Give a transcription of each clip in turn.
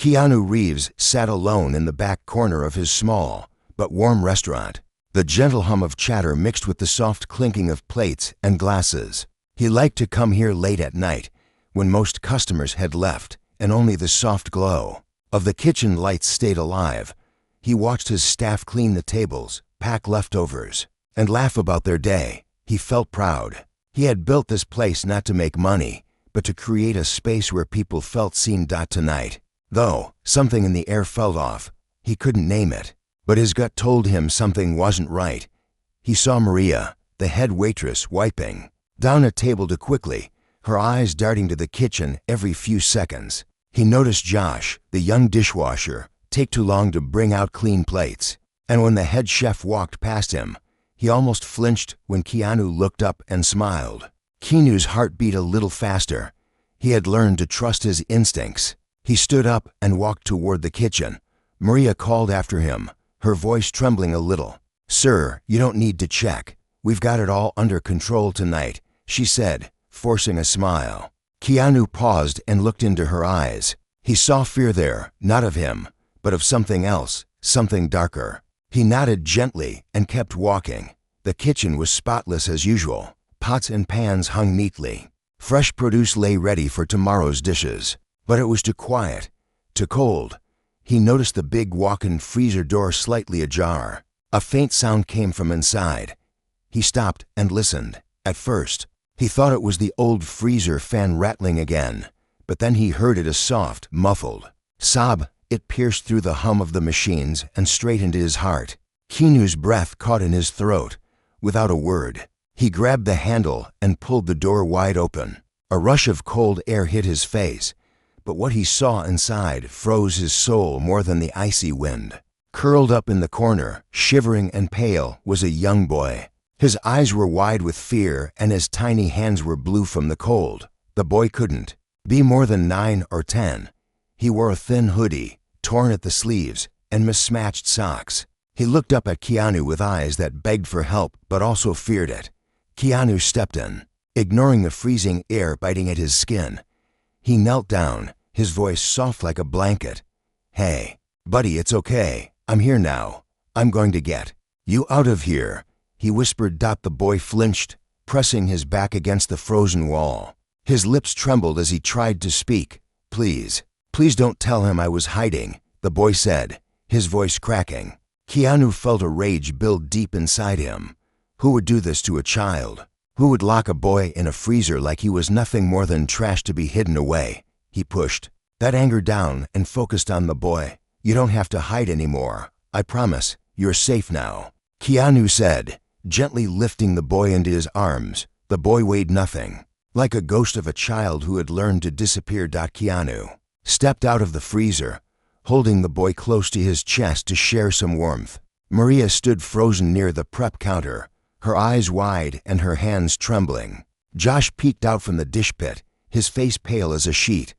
Keanu Reeves sat alone in the back corner of his small but warm restaurant. The gentle hum of chatter mixed with the soft clinking of plates and glasses. He liked to come here late at night, when most customers had left, and only the soft glow of the kitchen lights stayed alive. He watched his staff clean the tables, pack leftovers, and laugh about their day. He felt proud. He had built this place not to make money, but to create a space where people felt seen. Tonight, though, something in the air felt off. He couldn't name it, but his gut told him something wasn't right. He saw Maria, the head waitress, wiping down a table too quickly, her eyes darting to the kitchen every few seconds. He noticed Josh, the young dishwasher, take too long to bring out clean plates. And when the head chef walked past him, he almost flinched when Keanu looked up and smiled. Keanu's heart beat a little faster. He had learned to trust his instincts. He stood up and walked toward the kitchen. Maria called after him, her voice trembling a little. "Sir, you don't need to check. We've got it all under control tonight," she said, forcing a smile. Keanu paused and looked into her eyes. He saw fear there, not of him, but of something else, something darker. He nodded gently and kept walking. The kitchen was spotless as usual. Pots and pans hung neatly. Fresh produce lay ready for tomorrow's dishes. But it was too quiet, too cold. He noticed the big walk-in freezer door slightly ajar. A faint sound came from inside. He stopped and listened. At first, he thought it was the old freezer fan rattling again, but then he heard it a soft, muffled sob. It pierced through the hum of the machines and straight into his heart. Keanu's breath caught in his throat. Without a word, he grabbed the handle and pulled the door wide open. A rush of cold air hit his face, but what he saw inside froze his soul more than the icy wind. Curled up in the corner, shivering and pale, was a young boy. His eyes were wide with fear and his tiny hands were blue from the cold. The boy couldn't be more than 9 or 10. He wore a thin hoodie, torn at the sleeves, and mismatched socks. He looked up at Keanu with eyes that begged for help but also feared it. Keanu stepped in, ignoring the freezing air biting at his skin. He knelt down, his voice soft like a blanket. "Hey, buddy, it's okay. I'm here now. I'm going to get you out of here," he whispered. The boy flinched, pressing his back against the frozen wall. His lips trembled as he tried to speak. Please don't tell him I was hiding," the boy said, his voice cracking. Keanu felt a rage build deep inside him. Who would do this to a child? Who would lock a boy in a freezer like he was nothing more than trash to be hidden away? He pushed that anger down and focused on the boy. "You don't have to hide anymore. I promise. You're safe now," Keanu said, gently lifting the boy into his arms. The boy weighed nothing. Like a ghost of a child who had learned to disappear. Keanu stepped out of the freezer, holding the boy close to his chest to share some warmth. Maria stood frozen near the prep counter, her eyes wide and her hands trembling. Josh peeked out from the dish pit, his face pale as a sheet.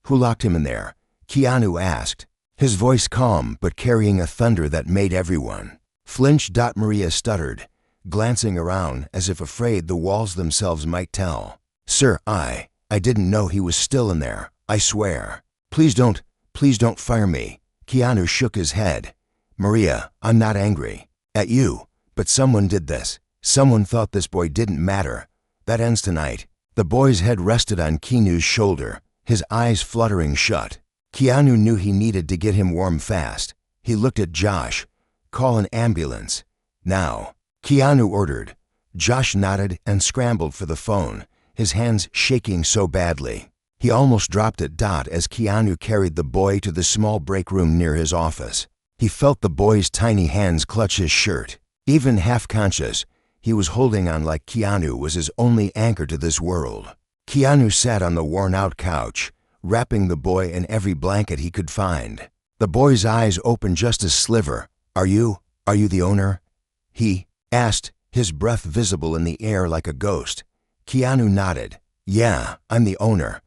"Who locked him in there?" Keanu asked, his voice calm but carrying a thunder that made everyone flinch. Maria stuttered, glancing around as if afraid the walls themselves might tell. "Sir, I didn't know he was still in there. I swear. Please don't fire me." Keanu shook his head. "Maria, I'm not angry at you, but someone did this. Someone thought this boy didn't matter. That ends tonight." The boy's head rested on Keanu's shoulder, his eyes fluttering shut. Keanu knew he needed to get him warm fast. He looked at Josh. "Call an ambulance. Now," Keanu ordered. Josh nodded and scrambled for the phone, his hands shaking so badly he almost dropped it. As Keanu carried the boy to the small break room near his office, he felt the boy's tiny hands clutch his shirt. Even half-conscious, he was holding on like Keanu was his only anchor to this world. Keanu sat on the worn-out couch, wrapping the boy in every blanket he could find. The boy's eyes opened just a sliver. Are you the owner?" he asked, his breath visible in the air like a ghost. Keanu nodded. "Yeah, I'm the owner.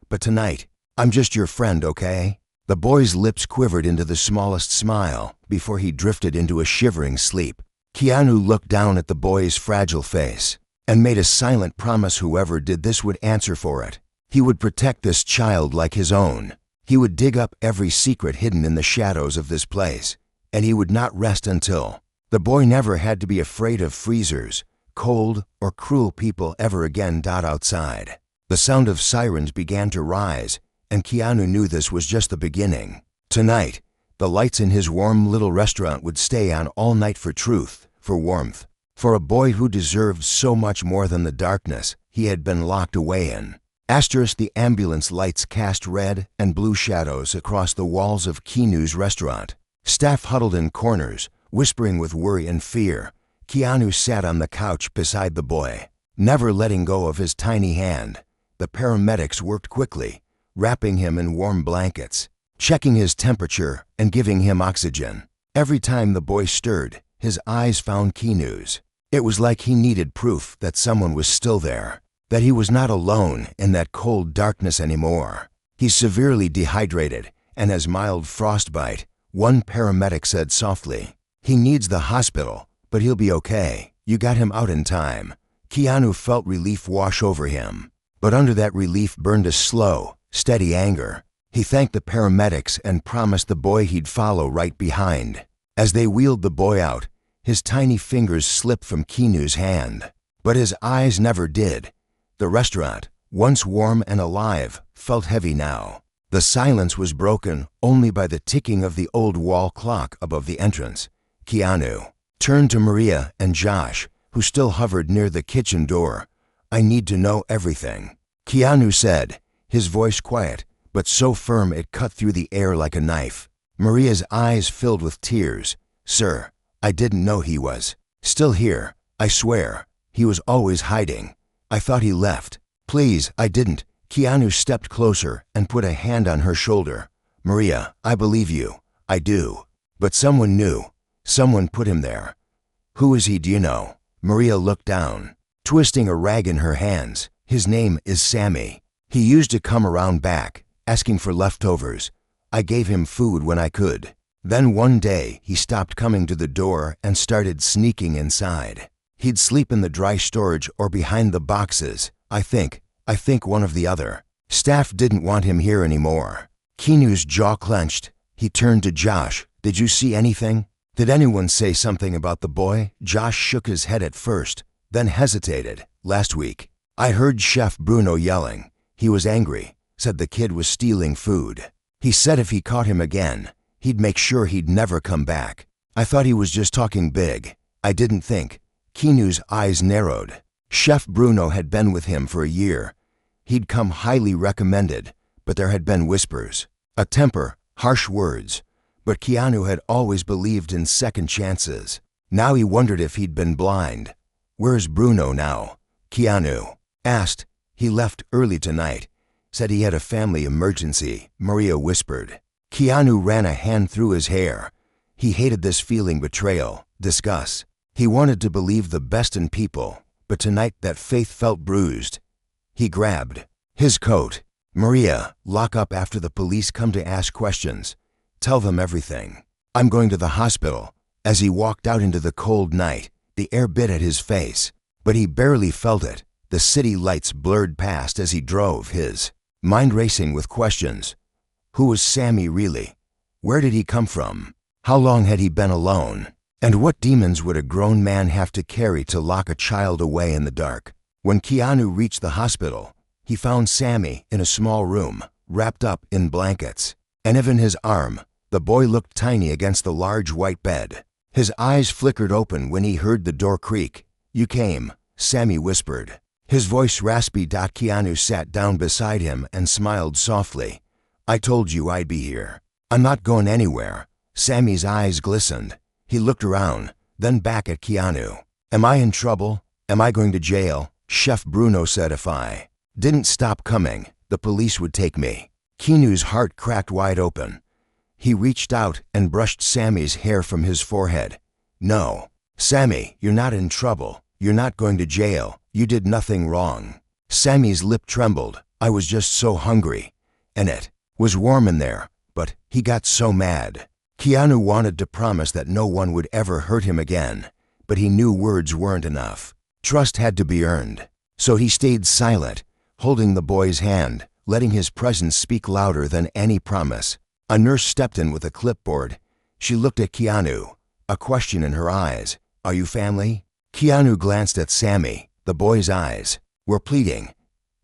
But tonight, I'm just your friend, okay?" The boy's lips quivered into the smallest smile before he drifted into a shivering sleep. Keanu looked down at the boy's fragile face and made a silent promise whoever did this would answer for it. He would protect this child like his own. He would dig up every secret hidden in the shadows of this place, and he would not rest until the boy never had to be afraid of freezers, cold, or cruel people ever again. Outside, the sound of sirens began to rise, and Keanu knew this was just the beginning. Tonight, the lights in his warm little restaurant would stay on all night for truth, for warmth, for a boy who deserved so much more than the darkness he had been locked away in. The ambulance lights cast red and blue shadows across the walls of Keanu's restaurant. Staff huddled in corners, whispering with worry and fear. Keanu sat on the couch beside the boy, never letting go of his tiny hand. The paramedics worked quickly, wrapping him in warm blankets, checking his temperature and giving him oxygen. Every time the boy stirred, his eyes found Keanu's. It was like he needed proof that someone was still there, that he was not alone in that cold darkness anymore. He's severely dehydrated and has mild frostbite, one paramedic said softly. He needs the hospital, but he'll be okay. You got him out in time. Keanu felt relief wash over him, but under that relief burned a slow, steady anger. He thanked the paramedics and promised the boy he'd follow right behind. As they wheeled the boy out, his tiny fingers slipped from Keanu's hand, but his eyes never did. The restaurant, once warm and alive, felt heavy now. The silence was broken only by the ticking of the old wall clock above the entrance. Keanu turned to Maria and Josh, who still hovered near the kitchen door. "I need to know everything," Keanu said, his voice quiet, but so firm it cut through the air like a knife. Maria's eyes filled with tears. "Sir, I didn't know he was still here. I swear, he was always hiding. I thought he left." "Please, I didn't." Keanu stepped closer and put a hand on her shoulder. "Maria, I believe you. I do. But someone knew. Someone put him there." "Who is he, do you know?" Maria looked down, twisting a rag in her hands. "His name is Sammy. He used to come around back, asking for leftovers. I gave him food when I could. Then one day he stopped coming to the door and started sneaking inside. He'd sleep in the dry storage or behind the boxes. I think one of the other. Staff didn't want him here anymore." Keanu's jaw clenched. He turned to Josh. "Did you see anything? Did anyone say something about the boy?" Josh shook his head at first, then hesitated. "Last week, I heard Chef Bruno yelling. He was angry, said the kid was stealing food. He said if he caught him again, he'd make sure he'd never come back. I thought he was just talking big. I didn't think." Keanu's eyes narrowed. Chef Bruno had been with him for a year. He'd come highly recommended, but there had been whispers, a temper, harsh words. But Keanu had always believed in second chances. Now he wondered if he'd been blind. "Where's Bruno now?" Keanu asked. "He left early tonight. Said he had a family emergency," Maria whispered. Keanu ran a hand through his hair. He hated this feeling betrayal, disgust. He wanted to believe the best in people, but tonight that faith felt bruised. He grabbed his coat. "Maria, lock up after the police come to ask questions. Tell them everything. I'm going to the hospital." As he walked out into the cold night, the air bit at his face, but he barely felt it. The city lights blurred past as he drove, his mind racing with questions. Who was Sammy really? Where did he come from? How long had he been alone? And what demons would a grown man have to carry to lock a child away in the dark? When Keanu reached the hospital, he found Sammy in a small room, wrapped up in blankets. And even his arm, the boy looked tiny against the large white bed. His eyes flickered open when he heard the door creak. "You came," Sammy whispered. His voice raspy. Keanu sat down beside him and smiled softly. "I told you I'd be here. I'm not going anywhere." Sammy's eyes glistened. He looked around, then back at Keanu. "Am I in trouble? Am I going to jail?" Chef Bruno said if I didn't stop coming, the police would take me. Keanu's heart cracked wide open. He reached out and brushed Sammy's hair from his forehead. "No, Sammy, you're not in trouble. You're not going to jail. You did nothing wrong." Sammy's lip trembled. "I was just so hungry. And it was warm in there, but..." He got so mad. Keanu wanted to promise that no one would ever hurt him again, but he knew words weren't enough. Trust had to be earned. So he stayed silent, holding the boy's hand, letting his presence speak louder than any promise. A nurse stepped in with a clipboard. She looked at Keanu, a question in her eyes. "Are you family?" Keanu glanced at Sammy. The boy's eyes were pleading.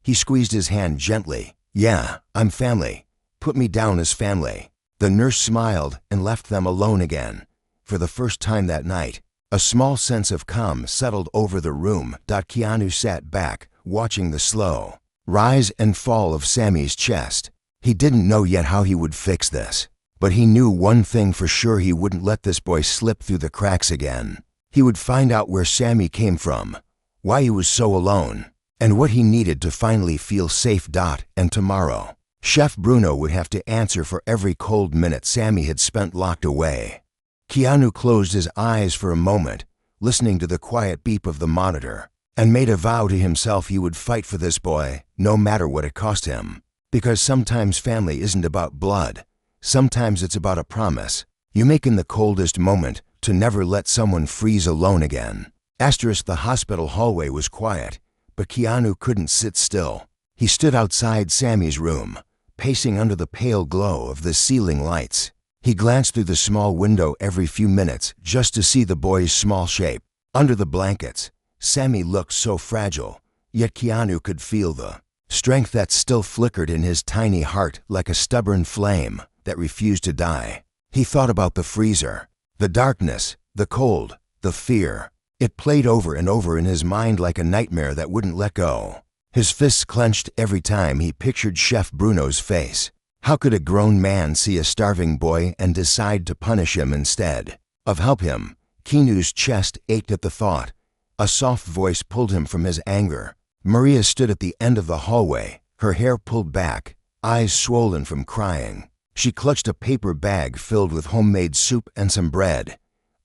He squeezed his hand gently. "Yeah, I'm family. Put me down as family." The nurse smiled and left them alone again. For the first time that night, a small sense of calm settled over the room. Keanu sat back, watching the slow rise and fall of Sammy's chest. He didn't know yet how he would fix this, but he knew one thing for sure: he wouldn't let this boy slip through the cracks again. He would find out where Sammy came from, why he was so alone, and what he needed to finally feel safe. And tomorrow, Chef Bruno would have to answer for every cold minute Sammy had spent locked away. Keanu closed his eyes for a moment, listening to the quiet beep of the monitor, and made a vow to himself he would fight for this boy, no matter what it cost him. Because sometimes family isn't about blood. Sometimes it's about a promise you make in the coldest moment to never let someone freeze alone again. The hospital hallway was quiet, but Keanu couldn't sit still. He stood outside Sammy's room, pacing under the pale glow of the ceiling lights. He glanced through the small window every few minutes just to see the boy's small shape. Under the blankets, Sammy looked so fragile, yet Keanu could feel the strength that still flickered in his tiny heart like a stubborn flame that refused to die. He thought about the freezer, the darkness, the cold, the fear. It played over and over in his mind like a nightmare that wouldn't let go. His fists clenched every time he pictured Chef Bruno's face. How could a grown man see a starving boy and decide to punish him instead of help him? Keanu's chest ached at the thought. A soft voice pulled him from his anger. Maria stood at the end of the hallway, her hair pulled back, eyes swollen from crying. She clutched a paper bag filled with homemade soup and some bread.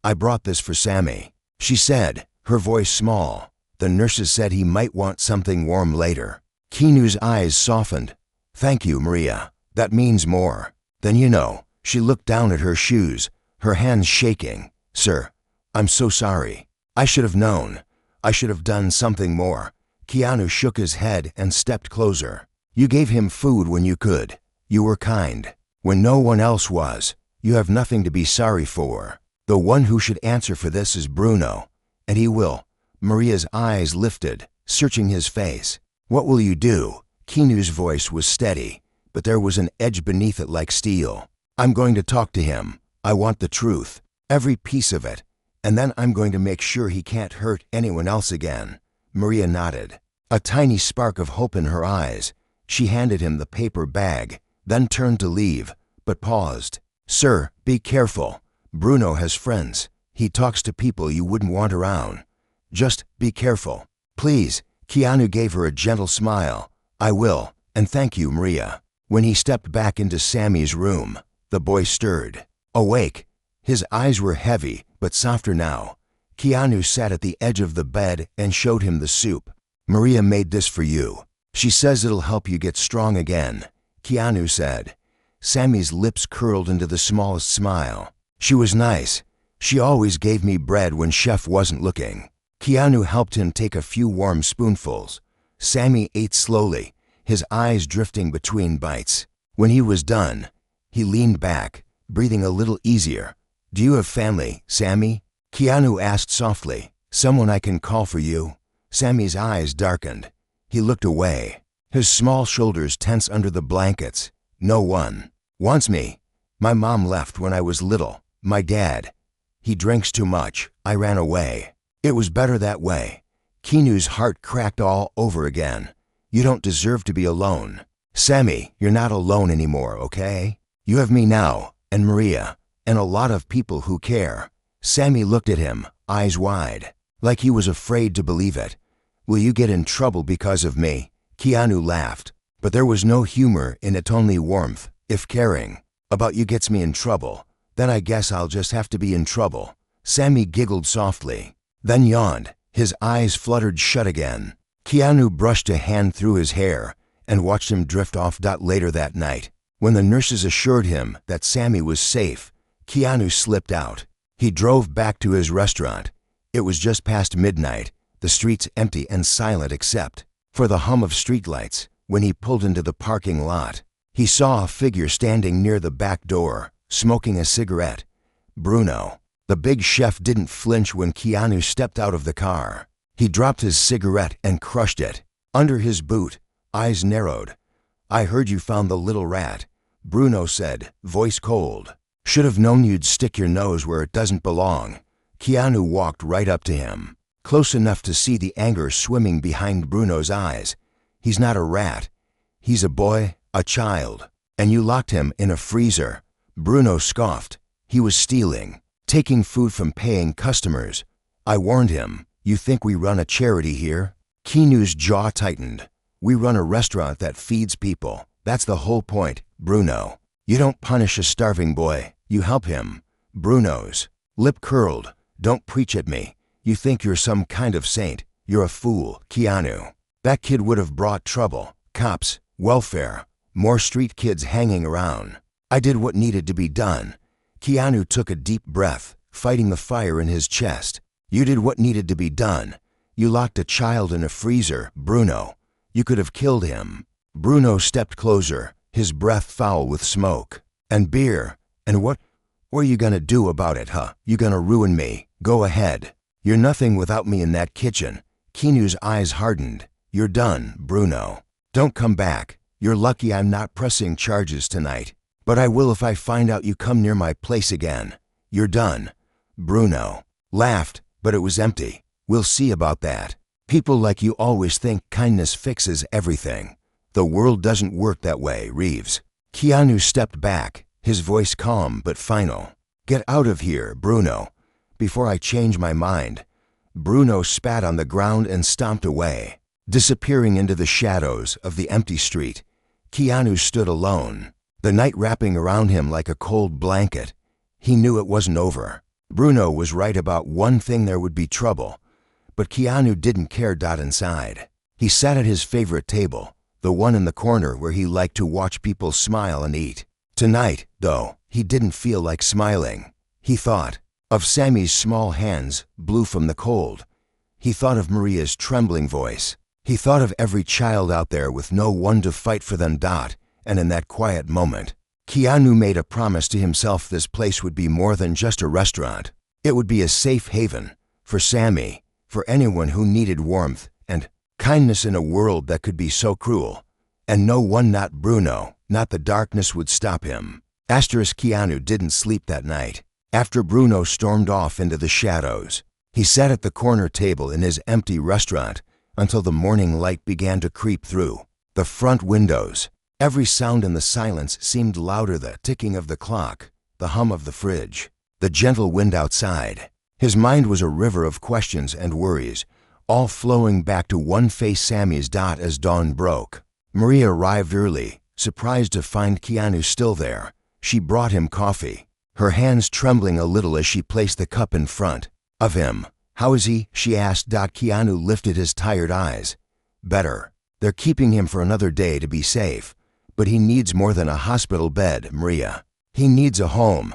"I brought this for Sammy," she said, her voice small. "The nurses said he might want something warm later." Keanu's eyes softened. "Thank you, Maria. That means more than you know." She looked down at her shoes, her hands shaking. "Sir, I'm so sorry. I should have known. I should have done something more." Keanu shook his head and stepped closer. "You gave him food when you could. You were kind when no one else was. You have nothing to be sorry for. The one who should answer for this is Bruno, and he will." Maria's eyes lifted, searching his face. "What will you do?" Keanu's voice was steady, but there was an edge beneath it like steel. "I'm going to talk to him. I want the truth, every piece of it. And then I'm going to make sure he can't hurt anyone else again." Maria nodded, a tiny spark of hope in her eyes. She handed him the paper bag, then turned to leave, but paused. "Sir, be careful. Bruno has friends. He talks to people you wouldn't want around. Just be careful, please." Keanu gave her a gentle smile. "I will, and thank you, Maria." When he stepped back into Sammy's room, the boy stirred, awake. His eyes were heavy, but softer now. Keanu sat at the edge of the bed and showed him the soup. "Maria made this for you. She says it'll help you get strong again," Keanu said. Sammy's lips curled into the smallest smile. "She was nice. She always gave me bread when Chef wasn't looking." Keanu helped him take a few warm spoonfuls. Sammy ate slowly, his eyes drifting between bites. When he was done, he leaned back, breathing a little easier. "Do you have family, Sammy?" Keanu asked softly. "Someone I can call for you?" Sammy's eyes darkened. He looked away, his small shoulders tense under the blankets. "No one wants me. My mom left when I was little. My dad, he drinks too much. I ran away. It was better that way." Keanu's heart cracked all over again. "You don't deserve to be alone. Sammy, you're not alone anymore, okay? You have me now, and Maria, and a lot of people who care." Sammy looked at him, eyes wide, like he was afraid to believe it. "Will you get in trouble because of me?" Keanu laughed, but there was no humor in it, only warmth. "If caring about you gets me in trouble, then I guess I'll just have to be in trouble." Sammy giggled softly, then yawned. His eyes fluttered shut again. Keanu brushed a hand through his hair and watched him drift off. Later that night, when the nurses assured him that Sammy was safe, Keanu slipped out. He drove back to his restaurant. It was just past midnight, the streets empty and silent except for the hum of streetlights. when he pulled into the parking lot. He saw a figure standing near the back door, smoking a cigarette. Bruno. The big chef didn't flinch when Keanu stepped out of the car. He dropped his cigarette and crushed it. Under his boot, eyes narrowed. "I heard you found the little rat," Bruno said, voice cold. "Should have known you'd stick your nose where it doesn't belong." Keanu walked right up to him, close enough to see the anger swimming behind Bruno's eyes. "He's not a rat. He's a boy, a child. And you locked him in a freezer." Bruno scoffed. "He was stealing, taking food from paying customers. I warned him." "You think we run a charity here?" Keanu's jaw tightened. "We run a restaurant that feeds people. That's the whole point, Bruno. You don't punish a starving boy, you help him." Bruno's lip curled. "Don't preach at me. You think you're some kind of saint. You're a fool, Keanu. That kid would have brought trouble, cops, welfare, more street kids hanging around. I did what needed to be done." Keanu took a deep breath, fighting the fire in his chest. "You did what needed to be done. You locked a child in a freezer, Bruno. You could have killed him." Bruno stepped closer, his breath foul with smoke. "And beer. And what are you gonna do about it, huh? You gonna ruin me? Go ahead. You're nothing without me in that kitchen." Keanu's eyes hardened. "You're done, Bruno. Don't come back. You're lucky I'm not pressing charges tonight. But I will if I find out you come near my place again. You're done." Bruno laughed, but it was empty. "We'll see about that. People like you always think kindness fixes everything. The world doesn't work that way, Reeves." Keanu stepped back, his voice calm but final. "Get out of here, Bruno, before I change my mind." Bruno spat on the ground and stomped away, disappearing into the shadows of the empty street. Keanu stood alone, the night wrapping around him like a cold blanket. He knew it wasn't over. Bruno was right about one thing: there would be trouble. But Keanu didn't care. Inside, he sat at his favorite table, the one in the corner where he liked to watch people smile and eat. Tonight, though, he didn't feel like smiling. He thought of Sammy's small hands, blue from the cold. He thought of Maria's trembling voice. He thought of every child out there with no one to fight for them. And in that quiet moment, Keanu made a promise to himself: this place would be more than just a restaurant. It would be a safe haven for Sammy, for anyone who needed warmth and kindness in a world that could be so cruel. And no one, not Bruno, not the darkness, would stop him. Keanu didn't sleep that night. After Bruno stormed off into the shadows, he sat at the corner table in his empty restaurant until the morning light began to creep through the front windows. Every sound in the silence seemed louder: the ticking of the clock, the hum of the fridge, the gentle wind outside. His mind was a river of questions and worries, all flowing back to one face: Sammy's. As dawn broke, Maria arrived early, surprised to find Keanu still there. She brought him coffee, her hands trembling a little as she placed the cup in front of him. "How is he?" she asked. Keanu lifted his tired eyes. "Better. They're keeping him for another day to be safe. But he needs more than a hospital bed, Maria. He needs a home."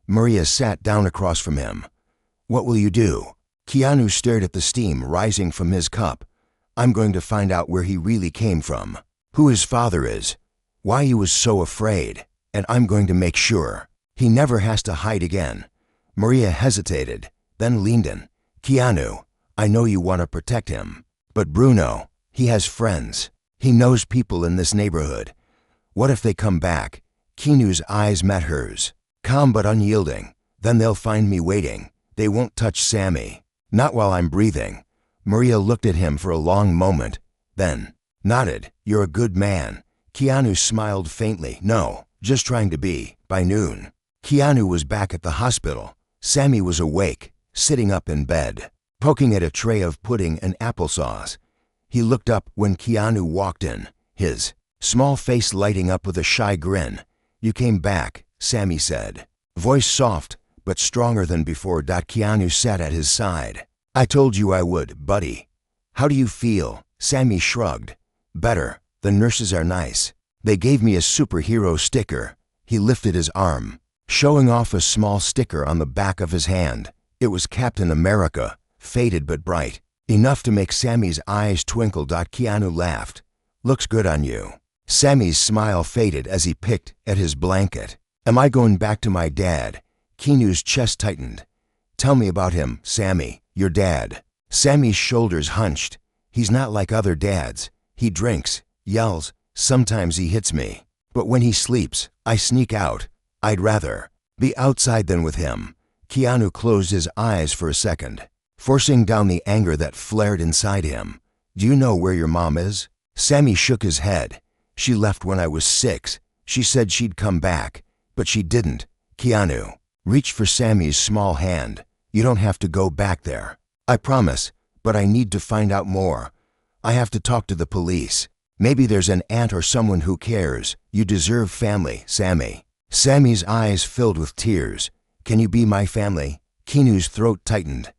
Maria sat down across from him. "What will you do?" Keanu stared at the steam rising from his cup. "I'm going to find out where he really came from, who his father is, why he was so afraid, and I'm going to make sure he never has to hide again." Maria hesitated, then leaned in. "Keanu, I know you want to protect him, but Bruno, he has friends. He knows people in this neighborhood. What if they come back?" Keanu's eyes met hers, calm but unyielding. "Then they'll find me waiting. They won't touch Sammy. Not while I'm breathing." Maria looked at him for a long moment, then nodded. "You're a good man." Keanu smiled faintly. "No, just trying to be." By noon, Keanu was back at the hospital. Sammy was awake, sitting up in bed, poking at a tray of pudding and applesauce. He looked up when Keanu walked in, his small face lighting up with a shy grin. "You came back," Sammy said, voice soft but stronger than before. Keanu sat at his side. "I told you I would, buddy. How do you feel?" Sammy shrugged. "Better. The nurses are nice. They gave me a superhero sticker." He lifted his arm, showing off a small sticker on the back of his hand. It was Captain America, faded but bright, enough to make Sammy's eyes twinkle. Keanu laughed. Looks good on you. Sammy's smile faded as he picked at his blanket. Am I going back to my dad? Keanu's chest tightened. Tell me about him, Sammy, your dad. Sammy's shoulders hunched. He's not like other dads. He drinks, yells, sometimes he hits me. But when he sleeps, I sneak out. I'd rather be outside than with him. Keanu closed his eyes for a second, forcing down the anger that flared inside him. Do you know where your mom is? Sammy shook his head. She left when I was 6. She said she'd come back, but she didn't. Keanu reached for Sammy's small hand. You don't have to go back there. I promise, but I need to find out more. I have to talk to the police. Maybe there's an aunt or someone who cares. You deserve family, Sammy. Sammy's eyes filled with tears. Can you be my family? Keanu's throat tightened.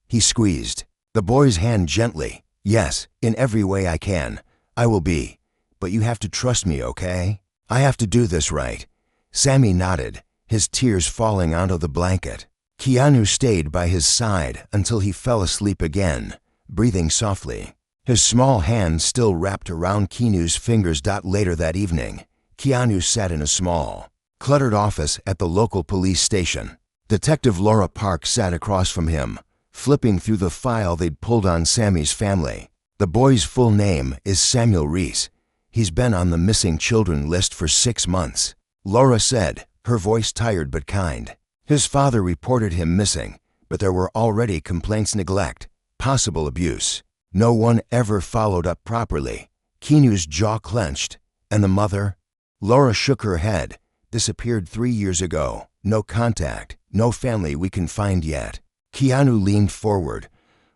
He squeezed the boy's hand gently. Yes, in every way I can. I will be. But you have to trust me, okay? I have to do this right. Sammy nodded, his tears falling onto the blanket. Keanu stayed by his side until he fell asleep again, breathing softly. His small hand still wrapped around Keanu's fingers. Later that evening, Keanu sat in a small, cluttered office at the local police station. Detective Laura Park sat across from him, flipping through the file they'd pulled on Sammy's family. The boy's full name is Samuel Reese. He's been on the missing children list for 6 months. Laura said, her voice tired but kind. His father reported him missing, but there were already complaints, neglect, possible abuse. No one ever followed up properly. Keanu's jaw clenched. And the mother? Laura shook her head. Disappeared 3 years ago. No contact. No family we can find yet. Keanu leaned forward.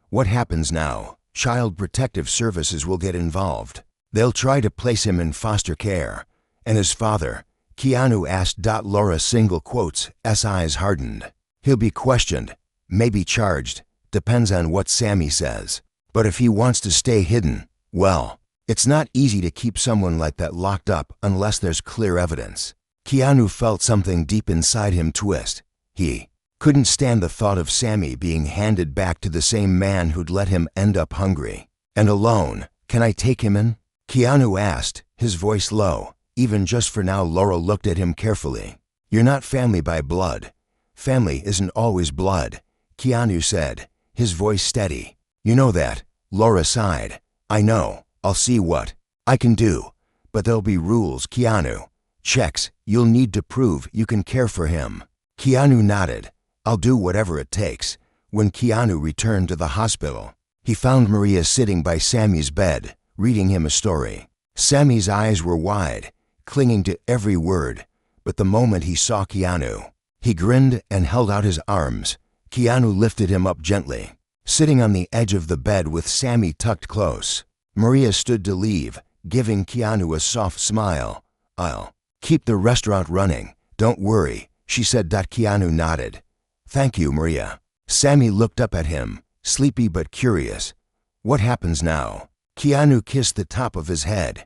What happens now? Child Protective Services will get involved. They'll try to place him in foster care. And his father? Keanu asked. Laura single quotes, eyes hardened. He'll be questioned, maybe charged, depends on what Sammy says. But if he wants to stay hidden, well, it's not easy to keep someone like that locked up unless there's clear evidence. Keanu felt something deep inside him twist. He couldn't stand the thought of Sammy being handed back to the same man who'd let him end up hungry and alone. Can I take him in? Keanu asked, his voice low. Even just for now. Laura looked at him carefully. You're not family by blood. Family isn't always blood, Keanu said, his voice steady. You know that. Laura sighed. I know. I'll see what I can do. But there'll be rules, Keanu. Checks. You'll need to prove you can care for him. Keanu nodded. I'll do whatever it takes. When Keanu returned to the hospital, he found Maria sitting by Sammy's bed, reading him a story. Sammy's eyes were wide, clinging to every word, but the moment he saw Keanu, he grinned and held out his arms. Keanu lifted him up gently. Sitting on the edge of the bed with Sammy tucked close, Maria stood to leave, giving Keanu a soft smile. I'll keep the restaurant running. Don't worry, she said. Keanu nodded. Thank you, Maria. Sammy looked up at him, sleepy but curious. What happens now? Keanu kissed the top of his head.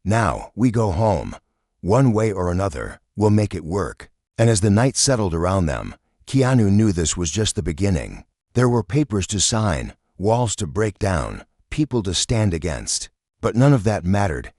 Now, we go home. One way or another, we'll make it work. And as the night settled around them, Keanu knew this was just the beginning. There were papers to sign, walls to break down, people to stand against. But none of that mattered,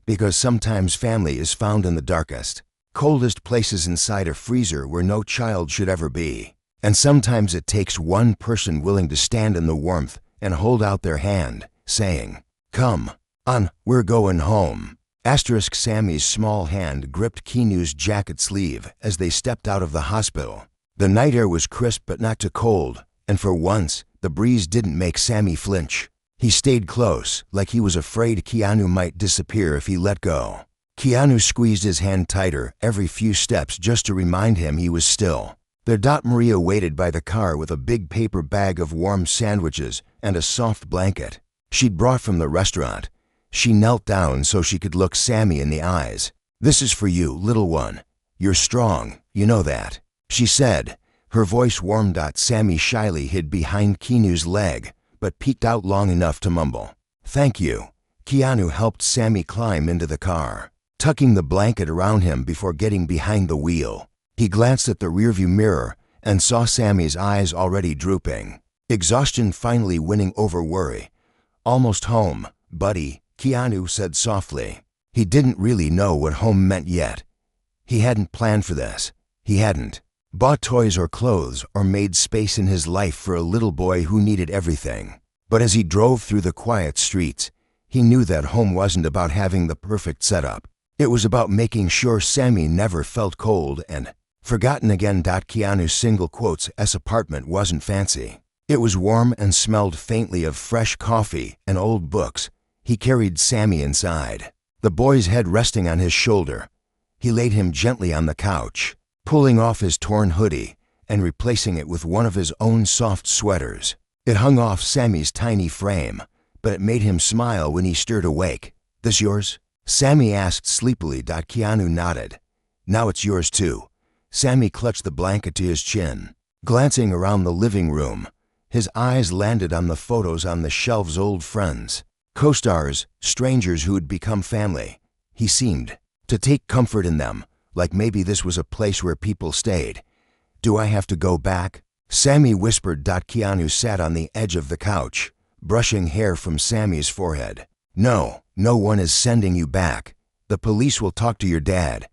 because sometimes family is found in the darkest, coldest places inside a freezer where no child should ever be. And sometimes it takes one person willing to stand in the warmth and hold out their hand, saying, Come on, we're going home. Sammy's small hand gripped Keanu's jacket sleeve as they stepped out of the hospital. The night air was crisp but not too cold, and for once, the breeze didn't make Sammy flinch. He stayed close, like he was afraid Keanu might disappear if he let go. Keanu squeezed his hand tighter every few steps just to remind him he was still. Maria waited by the car with a big paper bag of warm sandwiches and a soft blanket she'd brought from the restaurant. She knelt down so she could look Sammy in the eyes. This is for you, little one. You're strong, you know that, she said. Her voice warmed. Sammy shyly hid behind Keanu's leg, but peeked out long enough to mumble, Thank you. Keanu helped Sammy climb into the car, tucking the blanket around him before getting behind the wheel. He glanced at the rearview mirror and saw Sammy's eyes already drooping, exhaustion finally winning over worry. Almost home, buddy, Keanu said softly. He didn't really know what home meant yet. He hadn't planned for this. He hadn't bought toys or clothes or made space in his life for a little boy who needed everything. But as he drove through the quiet streets, he knew that home wasn't about having the perfect setup. It was about making sure Sammy never felt cold and forgotten again. Keanu's single quotes S apartment wasn't fancy. It was warm and smelled faintly of fresh coffee and old books. He carried Sammy inside, the boy's head resting on his shoulder. He laid him gently on the couch, pulling off his torn hoodie and replacing it with one of his own soft sweaters. It hung off Sammy's tiny frame, but it made him smile when he stirred awake. "This yours?" Sammy asked sleepily. Keanu nodded. "Now it's yours too." Sammy clutched the blanket to his chin. Glancing around the living room, his eyes landed on the photos on the shelves. Old friends, co-stars, strangers who had become family. He seemed to take comfort in them, like maybe this was a place where people stayed. "Do I have to go back?" Sammy whispered. Keanu sat on the edge of the couch, brushing hair from Sammy's forehead. "No, no one is sending you back. The police will talk to your dad.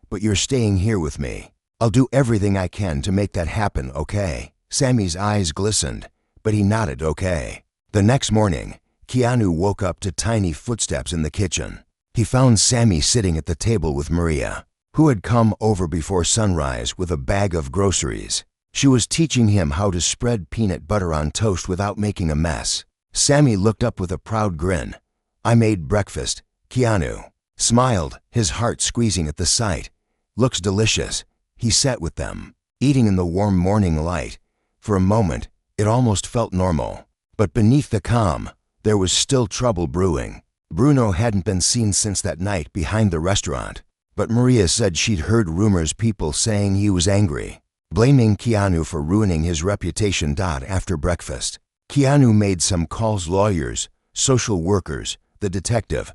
But you're staying here with me. I'll do everything I can to make that happen, okay?" Sammy's eyes glistened, but he nodded okay. The next morning, Keanu woke up to tiny footsteps in the kitchen. He found Sammy sitting at the table with Maria, who had come over before sunrise with a bag of groceries. She was teaching him how to spread peanut butter on toast without making a mess. Sammy looked up with a proud grin. "I made breakfast." Keanu smiled, his heart squeezing at the sight. "Looks delicious." He sat with them, eating in the warm morning light. For a moment, it almost felt normal. But beneath the calm, there was still trouble brewing. Bruno hadn't been seen since that night behind the restaurant. But Maria said she'd heard rumors, people saying he was angry, blaming Keanu for ruining his reputation. After breakfast, Keanu made some calls, lawyers, social workers, the detective.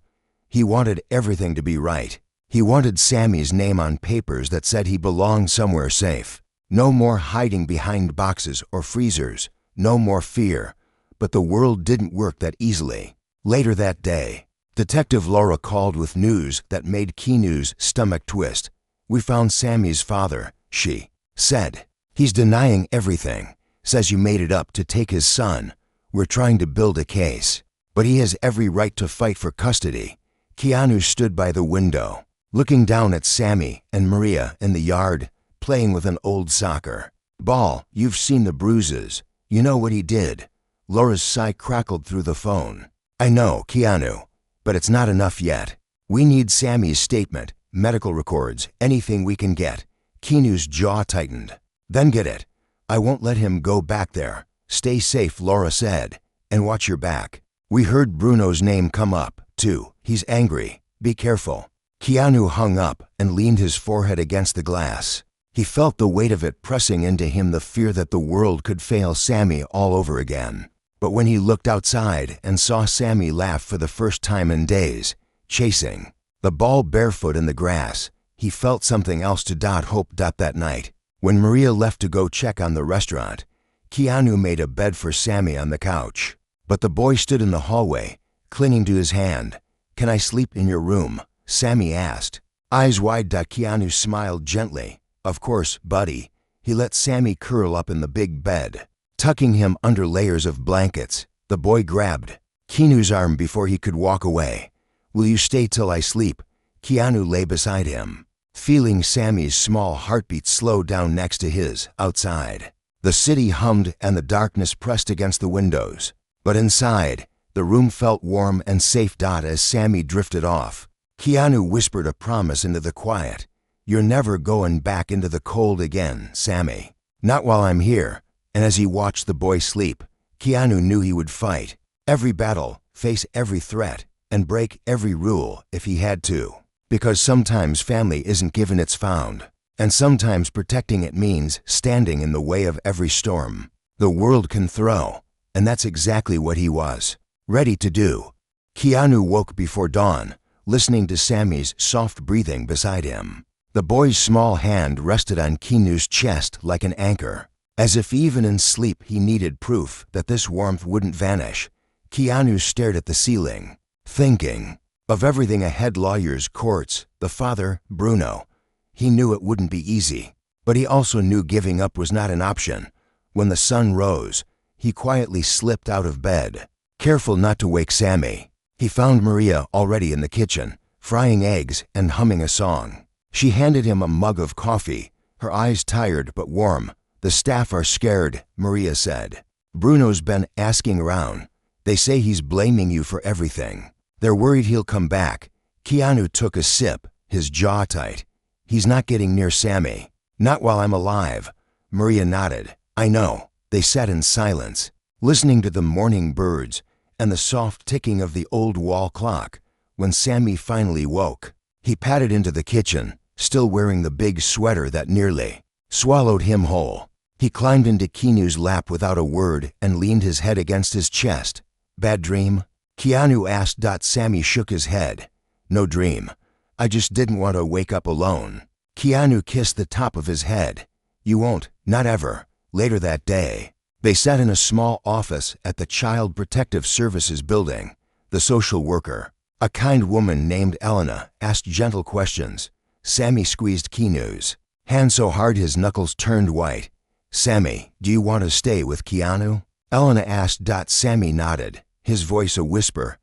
He wanted everything to be right. He wanted Sammy's name on papers that said he belonged somewhere safe. No more hiding behind boxes or freezers. No more fear. But the world didn't work that easily. Later that day, Detective Laura called with news that made Keanu's stomach twist. "We found Sammy's father," she said. "He's denying everything. Says you made it up to take his son. We're trying to build a case. But he has every right to fight for custody." Keanu stood by the window, looking down at Sammy and Maria in the yard, playing with an old soccer ball. "You've seen the bruises. You know what he did." Laura's sigh crackled through the phone. "I know, Keanu, but it's not enough yet. We need Sammy's statement, medical records, anything we can get." Keanu's jaw tightened. "Then get it. I won't let him go back there. Stay safe," Laura said, "and watch your back." "We heard Bruno's name come up, too. He's angry. Be careful." Keanu hung up and leaned his forehead against the glass. He felt the weight of it pressing into him, the fear that the world could fail Sammy all over again. But when he looked outside and saw Sammy laugh for the first time in days, chasing the ball barefoot in the grass, he felt something else to hope. That night, when Maria left to go check on the restaurant, Keanu made a bed for Sammy on the couch. But the boy stood in the hallway, clinging to his hand. "Can I sleep in your room?" Sammy asked. Eyes wide, Keanu smiled gently. "Of course, buddy." He let Sammy curl up in the big bed, tucking him under layers of blankets. The boy grabbed Keanu's arm before he could walk away. "Will you stay till I sleep?" Keanu lay beside him, feeling Sammy's small heartbeat slow down next to his. Outside, the city hummed and the darkness pressed against the windows. But inside, the room felt warm and safe. As Sammy drifted off, Keanu whispered a promise into the quiet. "You're never going back into the cold again, Sammy. Not while I'm here." And as he watched the boy sleep, Keanu knew he would fight every battle, face every threat, and break every rule if he had to. Because sometimes family isn't given, it's found. And sometimes protecting it means standing in the way of every storm the world can throw. And that's exactly what he was ready to do. Keanu woke before dawn, listening to Sammy's soft breathing beside him. The boy's small hand rested on Keanu's chest like an anchor, as if even in sleep he needed proof that this warmth wouldn't vanish. Keanu stared at the ceiling. thinking of everything ahead: lawyers, courts, the father, Bruno. He knew it wouldn't be easy, but he also knew giving up was not an option. When the sun rose, he quietly slipped out of bed, careful not to wake Sammy. He found Maria already in the kitchen, frying eggs and humming a song. She handed him a mug of coffee, her eyes tired but warm. "The staff are scared," Maria said. "Bruno's been asking around. They say he's blaming you for everything. They're worried he'll come back." Keanu took a sip, his jaw tight. "He's not getting near Sammy. Not while I'm alive." Maria nodded. "I know." They sat in silence, listening to the morning birds and the soft ticking of the old wall clock. When Sammy finally woke, he padded into the kitchen, still wearing the big sweater that nearly swallowed him whole. He climbed into Keanu's lap without a word and leaned his head against his chest. "Bad dream?" Keanu asked. Sammy shook his head. "No dream. I just didn't want to wake up alone." Keanu kissed the top of his head. "You won't, not ever." Later that day, they sat in a small office at the Child Protective Services building. The social worker, a kind woman named Elena, asked gentle questions. Sammy squeezed Keanu's hand so hard his knuckles turned white. "Sammy, do you want to stay with Keanu?" Elena asked. Sammy nodded, his voice a whisper.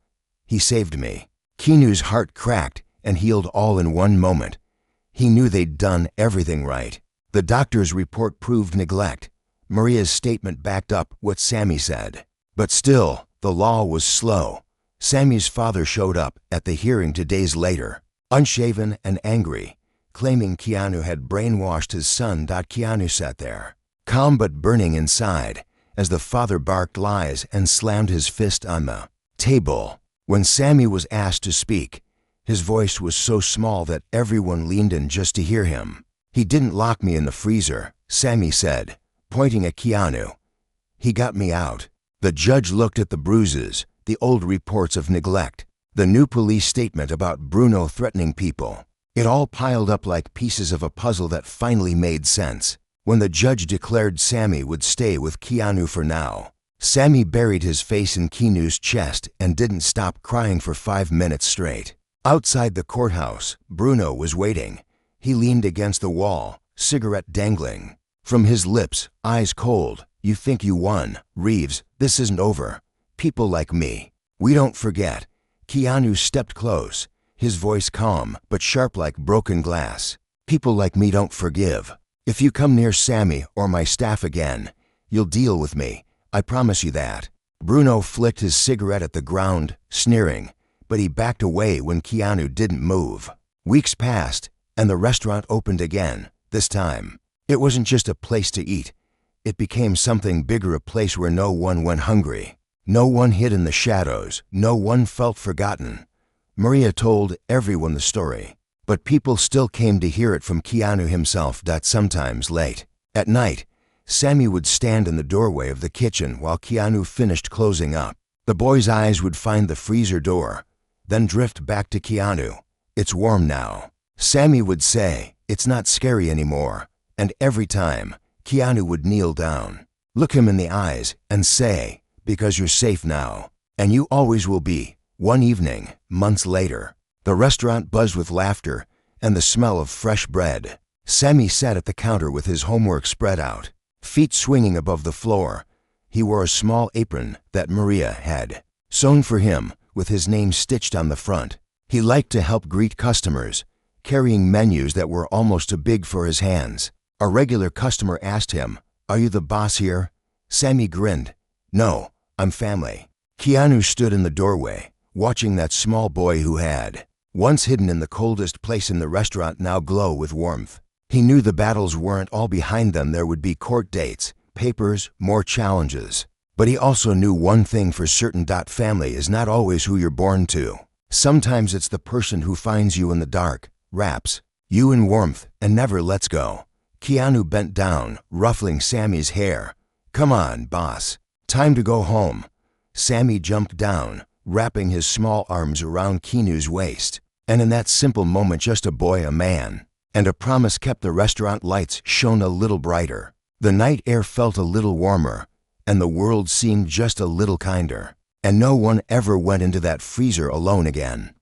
"He saved me." Keanu's heart cracked and healed all in one moment. He knew they'd done everything right. The doctor's report proved neglect. Maria's statement backed up what Sammy said. But still, the law was slow. Sammy's father showed up at the hearing 2 days later, unshaven and angry, claiming Keanu had brainwashed his son. Keanu sat there, calm but burning inside, as the father barked lies and slammed his fist on the table. When Sammy was asked to speak, his voice was so small that everyone leaned in just to hear him. "He didn't lock me in the freezer," Sammy said, pointing at Keanu. "He got me out." The judge looked at the bruises, the old reports of neglect, the new police statement about Bruno threatening people. It all piled up like pieces of a puzzle that finally made sense. When the judge declared Sammy would stay with Keanu for now, Sammy buried his face in Keanu's chest and didn't stop crying for 5 minutes straight. Outside the courthouse, Bruno was waiting. He leaned against the wall, cigarette dangling from his lips, eyes cold. "You think you won, Reeves. This isn't over. People like me, we don't forget." Keanu stepped close, his voice calm but sharp like broken glass. "People like me don't forgive. If you come near Sammy or my staff again, you'll deal with me. I promise you that." Bruno flicked his cigarette at the ground, sneering, but he backed away when Keanu didn't move. Weeks passed, and the restaurant opened again. This time, it wasn't just a place to eat. It became something bigger, a place where no one went hungry. No one hid in the shadows. No one felt forgotten. Maria told everyone the story, but people still came to hear it from Keanu himself. Sometimes late at night, Sammy would stand in the doorway of the kitchen while Keanu finished closing up. The boy's eyes would find the freezer door, then drift back to Keanu. "It's warm now," Sammy would say. "It's not scary anymore." And every time, Keanu would kneel down, look him in the eyes, and say, "Because you're safe now, and you always will be." One evening, months later, the restaurant buzzed with laughter and the smell of fresh bread. Sammy sat at the counter with his homework spread out, feet swinging above the floor. He wore a small apron that Maria had sewn for him, with his name stitched on the front. He liked to help greet customers, carrying menus that were almost too big for his hands. A regular customer asked him, "Are you the boss here?" Sammy grinned. "No, I'm family." Keanu stood in the doorway, watching that small boy who had once hidden in the coldest place in the restaurant now glow with warmth. He knew the battles weren't all behind them. There would be court dates, papers, more challenges. But he also knew one thing for certain: family is not always who you're born to. Sometimes it's the person who finds you in the dark, wraps you in warmth, and never lets go. Keanu bent down, ruffling Sammy's hair. "Come on, boss. Time to go home." Sammy jumped down, wrapping his small arms around Keanu's waist. And in that simple moment, just a boy, a man, and a promise kept. The restaurant lights shone a little brighter. The night air felt a little warmer, and the world seemed just a little kinder. and no one ever went into that freezer alone again.